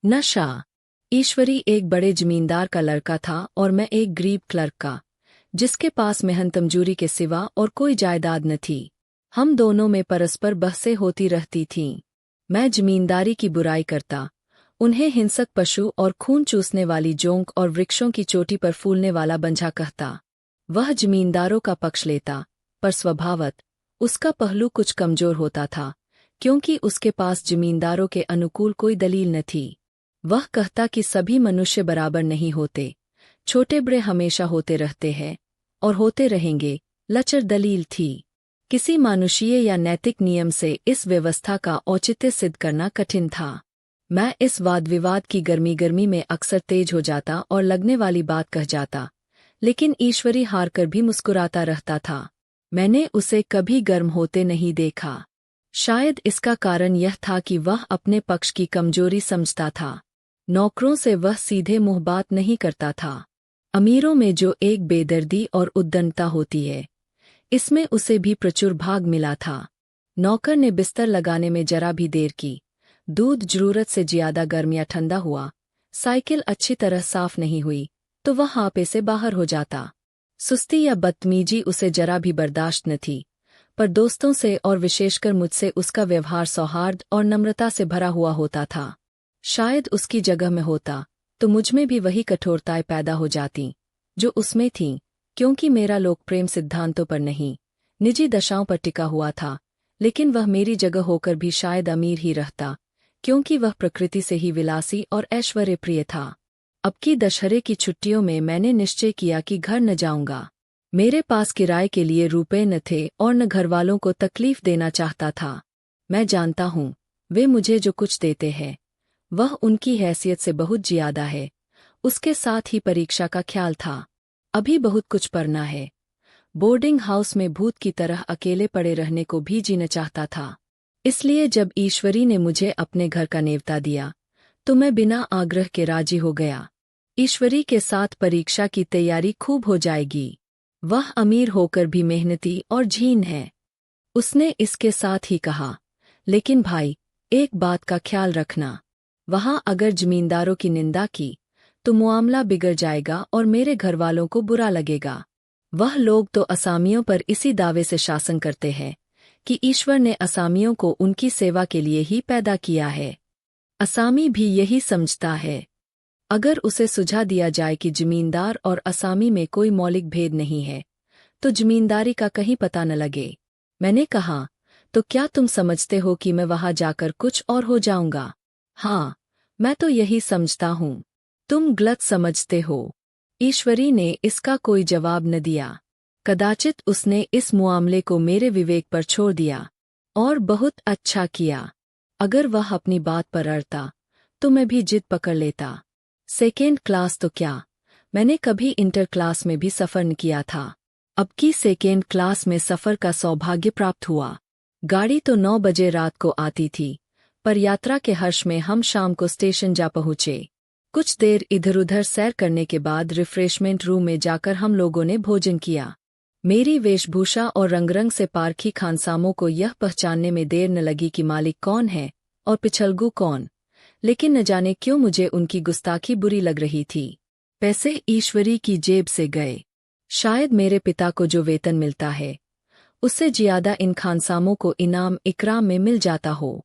नशा। ईश्वरी एक बड़े जमींदार का लड़का था और मैं एक गरीब क्लर्क का, जिसके पास मेहनत मजूरी के सिवा और कोई जायदाद न थी। हम दोनों में परस्पर बहसें होती रहती थीं। मैं जमींदारी की बुराई करता, उन्हें हिंसक पशु और खून चूसने वाली जोंक और वृक्षों की चोटी पर फूलने वाला बंझा कहता। वह जमींदारों का पक्ष लेता, पर स्वभावत उसका पहलू कुछ कमजोर होता था, क्योंकि उसके पास जमींदारों के अनुकूल कोई दलील न थी। वह कहता कि सभी मनुष्य बराबर नहीं होते, छोटे बड़े हमेशा होते रहते हैं और होते रहेंगे। लचर दलील थी। किसी मानुषीय या नैतिक नियम से इस व्यवस्था का औचित्य सिद्ध करना कठिन था। मैं इस वाद विवाद की गर्मी में अक्सर तेज हो जाता और लगने वाली बात कह जाता, लेकिन ईश्वरी हारकर भी मुस्कुराता रहता था। मैंने उसे कभी गर्म होते नहीं देखा। शायद इसका कारण यह था कि वह अपने पक्ष की कमजोरी समझता था। नौकरों से वह सीधे मुंह बात नहीं करता था। अमीरों में जो एक बेदर्दी और उद्दंडता होती है, इसमें उसे भी प्रचुर भाग मिला था। नौकर ने बिस्तर लगाने में जरा भी देर की, दूध जरूरत से ज्यादा गर्म या ठंडा हुआ, साइकिल अच्छी तरह साफ नहीं हुई, तो वह हांपे से बाहर हो जाता। सुस्ती या बदतमीजी उसे जरा भी बर्दाश्त न थी, पर दोस्तों से और विशेषकर मुझसे उसका व्यवहार सौहार्द और नम्रता से भरा हुआ होता था। शायद उसकी जगह में होता तो मुझमें भी वही कठोरताएं पैदा हो जाती जो उसमें थीं, क्योंकि मेरा लोक प्रेम सिद्धांतों पर नहीं, निजी दशाओं पर टिका हुआ था। लेकिन वह मेरी जगह होकर भी शायद अमीर ही रहता, क्योंकि वह प्रकृति से ही विलासी और ऐश्वर्य प्रिय था। अब की दशहरे की छुट्टियों में मैंने निश्चय किया कि घर न जाऊंगा। मेरे पास किराए के लिए रुपए न थे और न घरवालों को तकलीफ देना चाहता था। मैं जानता हूँ, वे मुझे जो कुछ देते हैं वह उनकी हैसियत से बहुत ज्यादा है। उसके साथ ही परीक्षा का ख्याल था। अभी बहुत कुछ पढ़ना है। बोर्डिंग हाउस में भूत की तरह अकेले पड़े रहने को भी जीना चाहता था। इसलिए जब ईश्वरी ने मुझे अपने घर का नेवता दिया, तो मैं बिना आग्रह के राजी हो गया। ईश्वरी के साथ परीक्षा की तैयारी खूब हो जाएगी। वह अमीर होकर भी मेहनती और झीन है। उसने इसके साथ ही कहा, लेकिन भाई, एक बात का ख्याल रखना, वहां अगर जमींदारों की निंदा की तो मामला बिगड़ जाएगा और मेरे घरवालों को बुरा लगेगा। वह लोग तो असामियों पर इसी दावे से शासन करते हैं कि ईश्वर ने असामियों को उनकी सेवा के लिए ही पैदा किया है। असामी भी यही समझता है। अगर उसे सुझा दिया जाए कि जमींदार और असामी में कोई मौलिक भेद नहीं है, तो जमींदारी का कहीं पता न लगे। मैंने कहा, तो क्या तुम समझते हो कि मैं वहां जाकर कुछ और हो जाऊंगा? हाँ, मैं तो यही समझता हूँ। तुम गलत समझते हो। ईश्वरी ने इसका कोई जवाब न दिया। कदाचित उसने इस मामले को मेरे विवेक पर छोड़ दिया, और बहुत अच्छा किया। अगर वह अपनी बात पर अड़ता तो मैं भी जिद पकड़ लेता। सेकेंड क्लास तो क्या, मैंने कभी इंटर क्लास में भी सफर न किया था। अब की सेकेंड क्लास में सफर का सौभाग्य प्राप्त हुआ। गाड़ी तो 9 बजे रात को आती थी, पर यात्रा के हर्ष में हम शाम को स्टेशन जा पहुँचे। कुछ देर इधर-उधर सैर करने के बाद रिफ्रेशमेंट रूम में जाकर हम लोगों ने भोजन किया। मेरी वेशभूषा और रंग से पारखी खानसामों को यह पहचानने में देर न लगी कि मालिक कौन है और पिछलगू कौन, लेकिन न जाने क्यों मुझे उनकी गुस्ताखी बुरी लग रही थी। पैसे ईश्वरी की जेब से गए। शायद मेरे पिता को जो वेतन मिलता है, उससे ज्यादा इन खानसामों को इनाम इकराम में मिल जाता हो।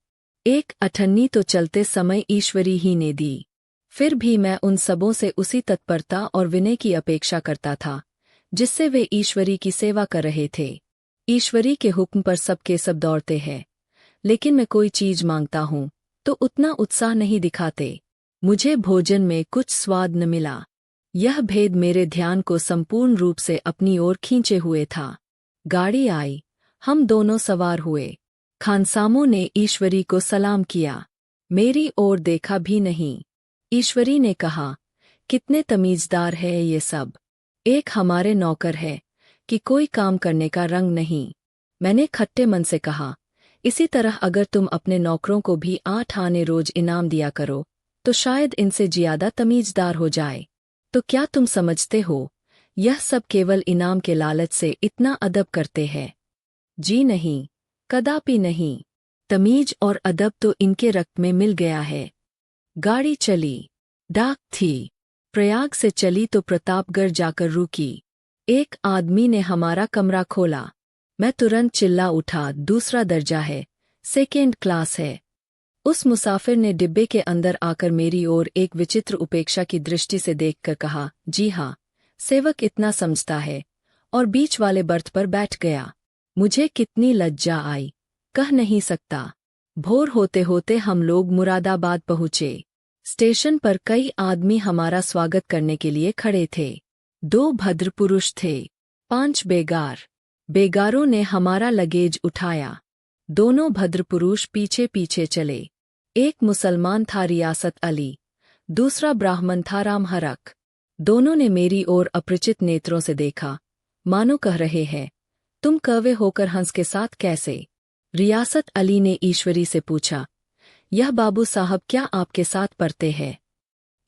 एक अठन्नी तो चलते समय ईश्वरी ही ने दी। फिर भी मैं उन सबों से उसी तत्परता और विनय की अपेक्षा करता था जिससे वे ईश्वरी की सेवा कर रहे थे। ईश्वरी के हुक्म पर सबके सब दौड़ते हैं, लेकिन मैं कोई चीज मांगता हूँ तो उतना उत्साह नहीं दिखाते। मुझे भोजन में कुछ स्वाद न मिला। यह भेद मेरे ध्यान को संपूर्ण रूप से अपनी ओर खींचे हुए था। गाड़ी आई, हम दोनों सवार हुए। खानसामों ने ईश्वरी को सलाम किया, मेरी ओर देखा भी नहीं। ईश्वरी ने कहा, कितने तमीजदार है ये सब। एक हमारे नौकर है कि कोई काम करने का रंग नहीं। मैंने खट्टे मन से कहा, इसी तरह अगर तुम अपने नौकरों को भी 8 आने रोज इनाम दिया करो तो शायद इनसे ज्यादा तमीजदार हो जाए। तो क्या तुम समझते हो, यह सब केवल इनाम के लालच से इतना अदब करते हैं? जी नहीं, कदापि नहीं। तमीज और अदब तो इनके रक्त में मिल गया है। गाड़ी चली। डाक थी। प्रयाग से चली तो प्रतापगढ़ जाकर रुकी। एक आदमी ने हमारा कमरा खोला। मैं तुरंत चिल्ला उठा, दूसरा दर्जा है, सेकेंड क्लास है। उस मुसाफिर ने डिब्बे के अंदर आकर मेरी ओर एक विचित्र उपेक्षा की दृष्टि से देखकर कहा, जी हाँ, सेवक इतना समझता है, और बीच वाले बर्थ पर बैठ गया। मुझे कितनी लज्जा आई, कह नहीं सकता। भोर होते होते हम लोग मुरादाबाद पहुँचे। स्टेशन पर कई आदमी हमारा स्वागत करने के लिए खड़े थे। 2 भद्र पुरुष थे, 5 बेगार। बेगारों ने हमारा लगेज उठाया। दोनों भद्र पुरुष पीछे पीछे चले। एक मुसलमान था रियासत अली, दूसरा ब्राह्मण था राम हरक। दोनों ने मेरी ओर अपरिचित नेत्रों से देखा, मानो कह रहे हैं, तुम कौवे होकर हंस के साथ कैसे? रियासत अली ने ईश्वरी से पूछा, यह बाबू साहब क्या आपके साथ पढ़ते हैं?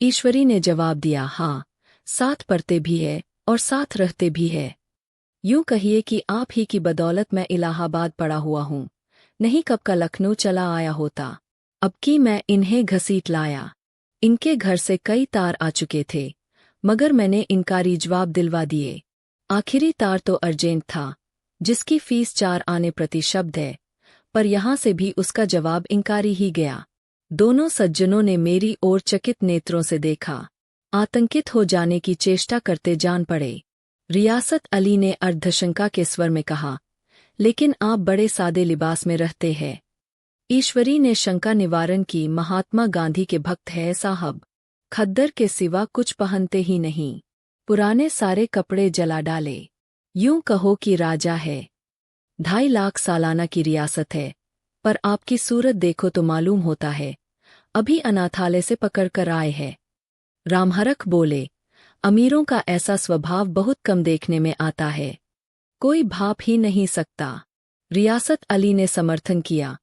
ईश्वरी ने जवाब दिया, हाँ, साथ पढ़ते भी है और साथ रहते भी है। यूं कहिए कि आप ही की बदौलत मैं इलाहाबाद पड़ा हुआ हूँ, नहीं कब का लखनऊ चला आया होता। अब की मैं इन्हें घसीट लाया। इनके घर से कई तार आ चुके थे, मगर मैंने इनकारी जवाब दिलवा दिए। आखिरी तार तो अर्जेंट था, जिसकी फीस 4 आने प्रति शब्द है, पर यहाँ से भी उसका जवाब इनकारी ही गया। दोनों सज्जनों ने मेरी ओर चकित नेत्रों से देखा, आतंकित हो जाने की चेष्टा करते जान पड़े। रियासत अली ने अर्धशंका के स्वर में कहा, लेकिन आप बड़े सादे लिबास में रहते हैं। ईश्वरी ने शंका निवारण की, महात्मा गांधी के भक्त है साहब, खद्दर के सिवा कुछ पहनते ही नहीं, पुराने सारे कपड़े जला डाले। यूं कहो कि राजा है। 2.5 लाख सालाना की रियासत है, पर आपकी सूरत देखो तो मालूम होता है अभी अनाथालय से पकड़ कर आए हैं। रामहरख बोले, अमीरों का ऐसा स्वभाव बहुत कम देखने में आता है, कोई भाप ही नहीं सकता। रियासत अली ने समर्थन किया,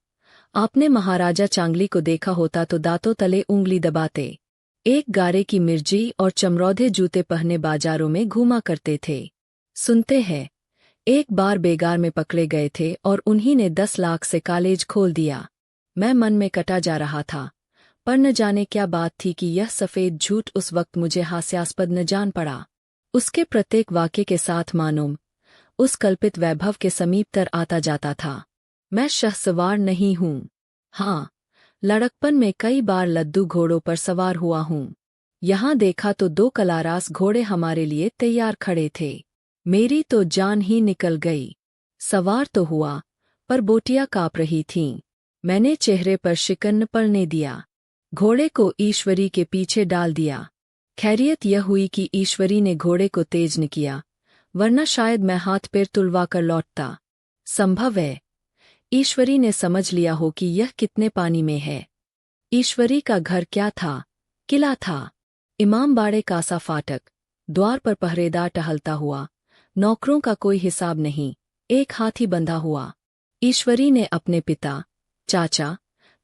आपने महाराजा चांगली को देखा होता तो दांतों तले उंगली दबाते। एक गारे की मिर्जी और चमरौधे जूते पहने बाजारों में घूमा करते थे। सुनते हैं, एक बार बेगार में पकड़े गए थे और उन्हीं ने 10 लाख से कॉलेज खोल दिया। मैं मन में कटा जा रहा था, पर न जाने क्या बात थी कि यह सफ़ेद झूठ उस वक्त मुझे हास्यास्पद न जान पड़ा। उसके प्रत्येक वाक्य के साथ मालूम उस कल्पित वैभव के समीपतर आता जाता था। मैं शहसवार नहीं हूँ। हाँ, लड़कपन में कई बार लद्दू घोड़ों पर सवार हुआ हूँ। यहाँ देखा तो 2 कलारास घोड़े हमारे लिए तैयार खड़े थे। मेरी तो जान ही निकल गई। सवार तो हुआ, पर बोटियाँ काँप रही थीं। मैंने चेहरे पर शिकन न पड़ने दिया। घोड़े को ईश्वरी के पीछे डाल दिया। खैरियत यह हुई कि ईश्वरी ने घोड़े को तेज न किया, वरना शायद मैं हाथ पैर तुलवा कर लौटता। संभव है ईश्वरी ने समझ लिया हो कि यह कितने पानी में है। ईश्वरी का घर क्या था? किला था। इमामबाड़े कासा फाटक, द्वार पर पहरेदार टहलता हुआ, नौकरों का कोई हिसाब नहीं, एक हाथी बंधा हुआ। ईश्वरी ने अपने पिता, चाचा,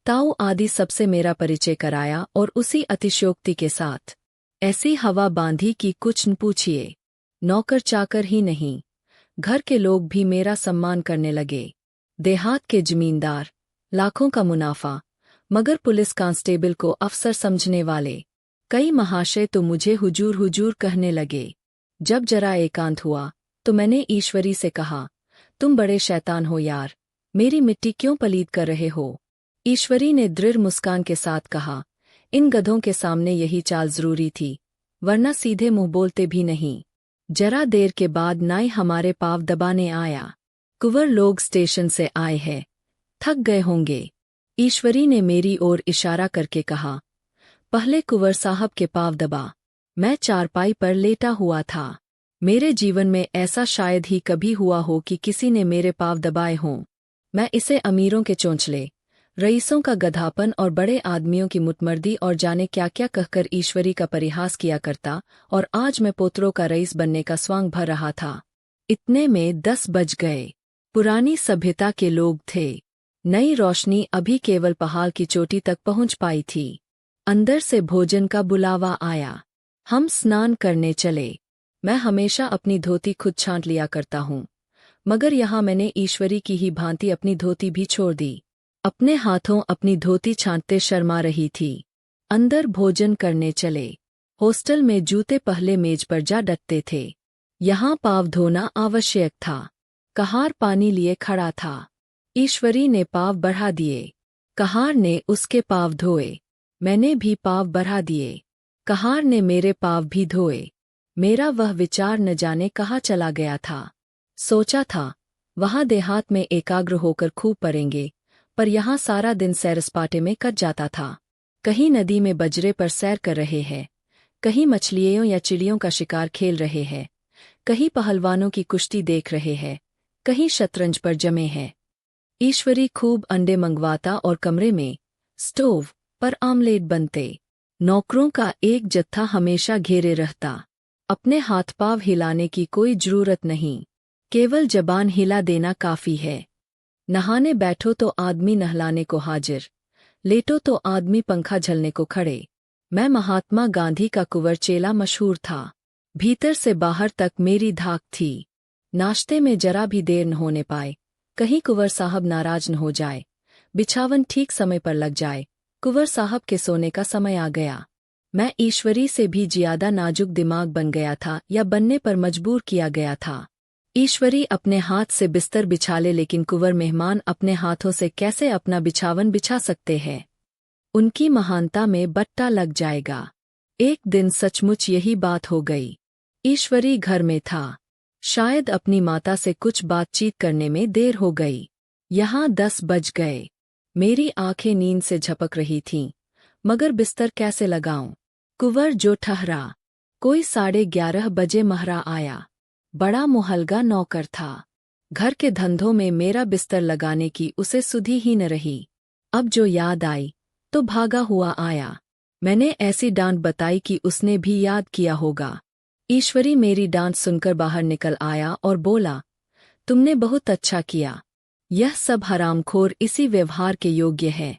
ताऊ आदि सबसे मेरा परिचय कराया और उसी अतिशयोक्ति के साथ ऐसी हवा बांधी कि कुछ न पूछिए। नौकर चाकर ही नहीं, घर के लोग भी मेरा सम्मान करने लगे। देहात के जमींदार, लाखों का मुनाफा, मगर पुलिस कांस्टेबल को अफसर समझने वाले कई महाशय तो मुझे हुजूर हुजूर कहने लगे। जब जरा एकांत हुआ तो मैंने ईश्वरी से कहा, तुम बड़े शैतान हो यार, मेरी मिट्टी क्यों पलीद कर रहे हो? ईश्वरी ने दृढ़ मुस्कान के साथ कहा, इन गधों के सामने यही चाल जरूरी थी, वरना सीधे मुंह बोलते भी नहीं। जरा देर के बाद नाई हमारे पाँव दबाने आया। कुंवर लोग स्टेशन से आए हैं, थक गए होंगे। ईश्वरी ने मेरी ओर इशारा करके कहा, पहले कुंवर साहब के पाँव दबा। मैं चारपाई पर लेटा हुआ था। मेरे जीवन में ऐसा शायद ही कभी हुआ हो कि किसी ने मेरे पाँव दबाए हों। मैं इसे अमीरों के चोंचले, रईसों का गधापन और बड़े आदमियों की मुटमर्दी और जाने क्या क्या कहकर ईश्वरी का परिहास किया करता, और आज मैं पोतरों का रईस बनने का स्वांग भर रहा था। इतने में 10 बज गए। पुरानी सभ्यता के लोग थे। नई रोशनी अभी केवल पहाड़ की चोटी तक पहुंच पाई थी। अंदर से भोजन का बुलावा आया। हम स्नान करने चले। मैं हमेशा अपनी धोती खुद छांट लिया करता हूँ, मगर यहाँ मैंने ईश्वरी की ही भांति अपनी धोती भी छोड़ दी। अपने हाथों अपनी धोती छांटते शर्मा रही थी। अंदर भोजन करने चले। हॉस्टल में जूते पहले मेज पर जा डटते थे। यहाँ पाँव धोना आवश्यक था। कहार पानी लिए खड़ा था। ईश्वरी ने पाँव बढ़ा दिए। कहार ने उसके पाँव धोए। मैंने भी पाँव बढ़ा दिए। कहार ने मेरे पाँव भी धोए। मेरा वह विचार न जाने कहाँ चला गया था। सोचा था वहाँ देहात में एकाग्र होकर खूब पढ़ेंगे, पर यहाँ सारा दिन सैर सपाटे में कट जाता था। कहीं नदी में बजरे पर सैर कर रहे हैं, कहीं मछलियों या चिड़ियों का शिकार खेल रहे हैं, कहीं पहलवानों की कुश्ती देख रहे हैं, कहीं शतरंज पर जमे हैं। ईश्वरी खूब अंडे मंगवाता और कमरे में स्टोव पर आमलेट बनते। नौकरों का एक जत्था हमेशा घेरे रहता। अपने हाथ पाँव हिलाने की कोई जरूरत नहीं, केवल जबान हिला देना काफी है। नहाने बैठो तो आदमी नहलाने को हाजिर, लेटो तो आदमी पंखा झलने को खड़े। मैं महात्मा गांधी का कुंवर चेला मशहूर था। भीतर से बाहर तक मेरी धाक थी। नाश्ते में जरा भी देर न होने पाए, कहीं कुंवर साहब नाराज न हो जाए। बिछावन ठीक समय पर लग जाए, कुंवर साहब के सोने का समय आ गया। मैं ईश्वरी से भी ज्यादा नाजुक दिमाग बन गया था या बनने पर मजबूर किया गया था। ईश्वरी अपने हाथ से बिस्तर बिछा ले, लेकिन कुंवर मेहमान अपने हाथों से कैसे अपना बिछावन बिछा सकते हैं? उनकी महानता में बट्टा लग जाएगा। एक दिन सचमुच यही बात हो गई। ईश्वरी घर में था। शायद अपनी माता से कुछ बातचीत करने में देर हो गई। यहाँ 10 बज गए। मेरी आंखें नींद से झपक रही थीं, मगर बिस्तर कैसे लगाऊं? कुंवर जो ठहरा। कोई 11:30 बजे महरा आया। बड़ा मुहलगा नौकर था। घर के धंधों में मेरा बिस्तर लगाने की उसे सुधि ही न रही। अब जो याद आई तो भागा हुआ आया। मैंने ऐसी डांट बताई कि उसने भी याद किया होगा। ईश्वरी मेरी डांट सुनकर बाहर निकल आया और बोला, तुमने बहुत अच्छा किया। यह सब हरामखोर इसी व्यवहार के योग्य है।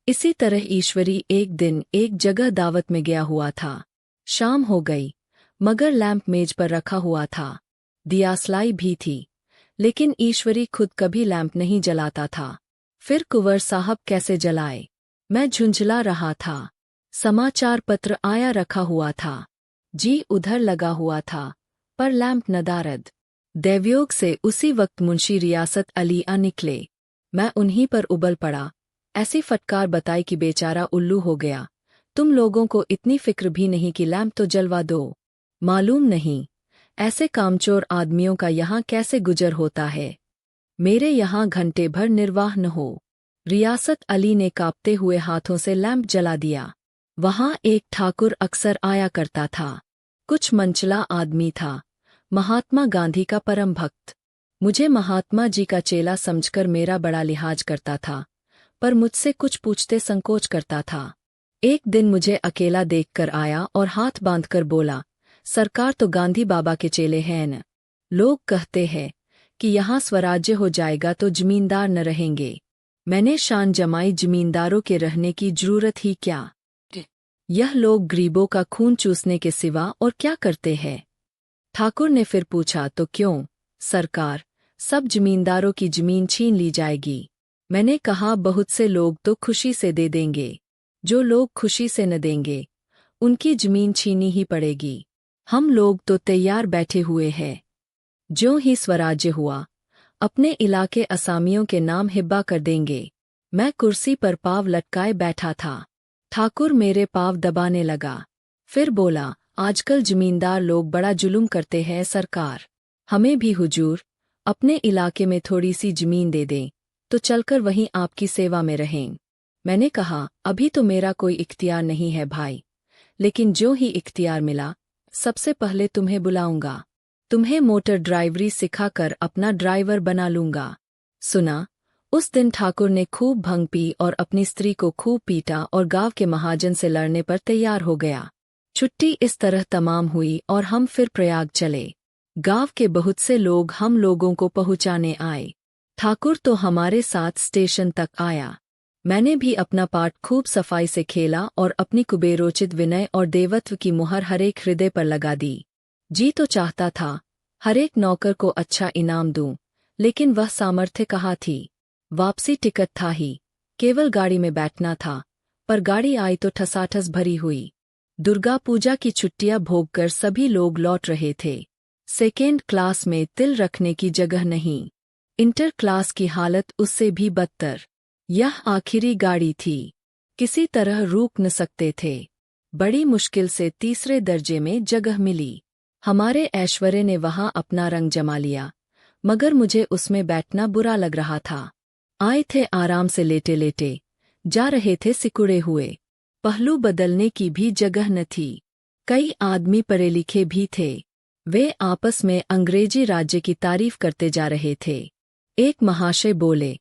इसी तरह ईश्वरी एक दिन एक जगह दावत में गया हुआ था। शाम हो गई, मगर लैंप मेज पर रखा हुआ था। दियासलाई भी थी, लेकिन ईश्वरी खुद कभी लैंप नहीं जलाता था। फिर कुंवर साहब कैसे जलाए? मैं झुंझला रहा था। समाचार पत्र आया रखा हुआ था। जी उधर लगा हुआ था, पर लैंप नदारद। दैवयोग से उसी वक्त मुंशी रियासत अली आ निकले। मैं उन्हीं पर उबल पड़ा। ऐसी फटकार बताई कि बेचारा उल्लू हो गया। तुम लोगों को इतनी फिक्र भी नहीं कि लैंप तो जलवा दो। मालूम नहीं ऐसे कामचोर आदमियों का यहाँ कैसे गुजर होता है। मेरे यहाँ घंटे भर निर्वाह न हो। रियासत अली ने कांपते हुए हाथों से लैंप जला दिया। वहाँ एक ठाकुर अक्सर आया करता था। कुछ मंचला आदमी था, महात्मा गांधी का परम भक्त। मुझे महात्मा जी का चेला समझकर मेरा बड़ा लिहाज करता था, पर मुझसे कुछ पूछते संकोच करता था। एक दिन मुझे अकेला देखकर आया और हाथ बांधकर बोला, सरकार तो गांधी बाबा के चेले हैं न। लोग कहते हैं कि यहाँ स्वराज्य हो जाएगा तो जमींदार न रहेंगे। मैंने शान जमाई, जमींदारों के रहने की जरूरत ही क्या? यह लोग गरीबों का खून चूसने के सिवा और क्या करते हैं? ठाकुर ने फिर पूछा, तो क्यों सरकार, सब जमींदारों की जमीन छीन ली जाएगी? मैंने कहा, बहुत से लोग तो खुशी से दे देंगे। जो लोग खुशी से न देंगे उनकी जमीन छीनी ही पड़ेगी। हम लोग तो तैयार बैठे हुए हैं। ज्यों ही स्वराज्य हुआ अपने इलाके असामियों के नाम हिब्बा कर देंगे। मैं कुर्सी पर पाँव लटकाए बैठा था। ठाकुर मेरे पाँव दबाने लगा। फिर बोला, आजकल जमींदार लोग बड़ा जुल्म करते हैं सरकार। हमें भी हुजूर अपने इलाके में थोड़ी सी जमीन दे दें तो चलकर वहीं आपकी सेवा में रहें। मैंने कहा, अभी तो मेरा कोई इख्तियार नहीं है भाई, लेकिन जो ही इख्तियार मिला सबसे पहले तुम्हें बुलाऊंगा। तुम्हें मोटर ड्राइवरी सिखाकर अपना ड्राइवर बना लूंगा। सुना, उस दिन ठाकुर ने खूब भंग पी और अपनी स्त्री को खूब पीटा और गांव के महाजन से लड़ने पर तैयार हो गया। छुट्टी इस तरह तमाम हुई और हम फिर प्रयाग चले। गांव के बहुत से लोग हम लोगों को पहुंचाने आए। ठाकुर तो हमारे साथ स्टेशन तक आया। मैंने भी अपना पार्ट खूब सफाई से खेला और अपनी कुबेरोचित विनय और देवत्व की मुहर हरेक हृदय पर लगा दी। जी तो चाहता था हरेक नौकर को अच्छा इनाम दूं, लेकिन वह सामर्थ्य कहाँ थी। वापसी टिकट था ही, केवल गाड़ी में बैठना था, पर गाड़ी आई तो ठसाठस भरी हुई। दुर्गा पूजा की छुट्टियां भोगकर सभी लोग लौट रहे थे। सेकेंड क्लास में तिल रखने की जगह नहीं। इंटर क्लास की हालत उससे भी बदतर। यह आखिरी गाड़ी थी। किसी तरह रुक न सकते थे। बड़ी मुश्किल से तीसरे दर्जे में जगह मिली। हमारे ऐश्वर्य ने वहां अपना रंग जमा लिया, मगर मुझे उसमें बैठना बुरा लग रहा था। आए थे आराम से लेटे लेटे, जा रहे थे सिकुड़े हुए। पहलू बदलने की भी जगह न थी। कई आदमी पढ़े लिखे भी थे। वे आपस में अंग्रेजी राज्य की तारीफ करते जा रहे थे। एक महाशय बोले,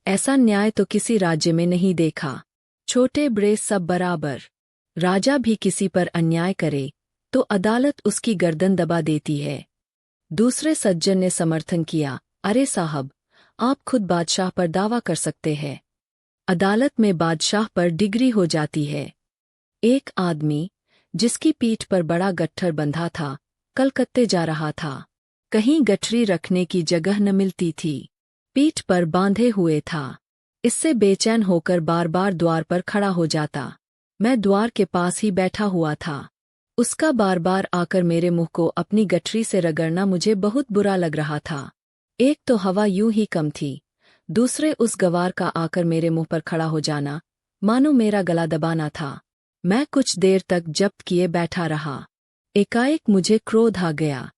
ऐसा न्याय तो किसी राज्य में नहीं देखा। छोटे बड़े सब बराबर। राजा भी किसी पर अन्याय करे तो अदालत उसकी गर्दन दबा देती है। दूसरे सज्जन ने समर्थन किया, अरे साहब, आप खुद बादशाह पर दावा कर सकते हैं। अदालत में बादशाह पर डिग्री हो जाती है। एक आदमी, जिसकी पीठ पर बड़ा गट्ठर बंधा था, कलकत्ते जा रहा था। कहीं गठरी रखने की जगह न मिलती थी। पीठ पर बांधे हुए था। इससे बेचैन होकर बार बार द्वार पर खड़ा हो जाता। मैं द्वार के पास ही बैठा हुआ था। उसका बार बार आकर मेरे मुंह को अपनी गठरी से रगड़ना मुझे बहुत बुरा लग रहा था। एक तो हवा यूं ही कम थी, दूसरे उस गवार का आकर मेरे मुंह पर खड़ा हो जाना, मानो मेरा गला दबाना था। मैं कुछ देर तक जब्त किए बैठा रहा। एकाएक मुझे क्रोध आ गया।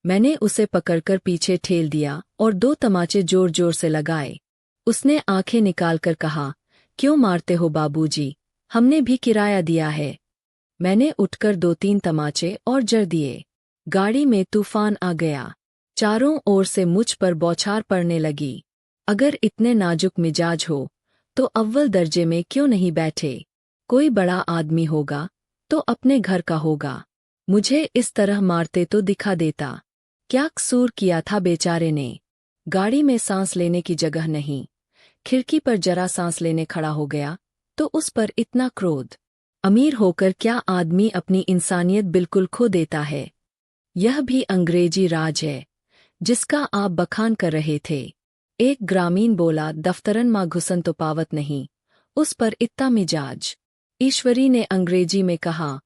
मैंने उसे पकड़कर पीछे ठेल दिया और 2 तमाचे जोर जोर से लगाए। उसने आंखें निकालकर कहा, क्यों मारते हो बाबूजी, हमने भी किराया दिया है। मैंने उठकर 2-3 तमाचे और जड़ दिए। गाड़ी में तूफान आ गया। चारों ओर से मुझ पर बौछार पड़ने लगी। अगर इतने नाजुक मिजाज हो तो अव्वल दर्जे में क्यों नहीं बैठे? कोई बड़ा आदमी होगा तो अपने घर का होगा। मुझे इस तरह मारते तो दिखा देता। क्या कसूर किया था बेचारे ने? गाड़ी में सांस लेने की जगह नहीं। खिड़की पर जरा सांस लेने खड़ा हो गया तो उस पर इतना क्रोध। अमीर होकर क्या आदमी अपनी इंसानियत बिल्कुल खो देता है? यह भी अंग्रेजी राज है जिसका आप बखान कर रहे थे। एक ग्रामीण बोला, दफ्तरन मां घुसन तो पावत नहीं, उस पर इतना मिजाज। ईश्वरी ने अंग्रेजी में कहा,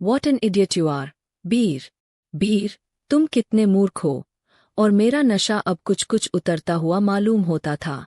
what an idiot you are, Bir. Bir, तुम कितने मूर्ख हो। और मेरा नशा अब कुछ कुछ उतरता हुआ मालूम होता था।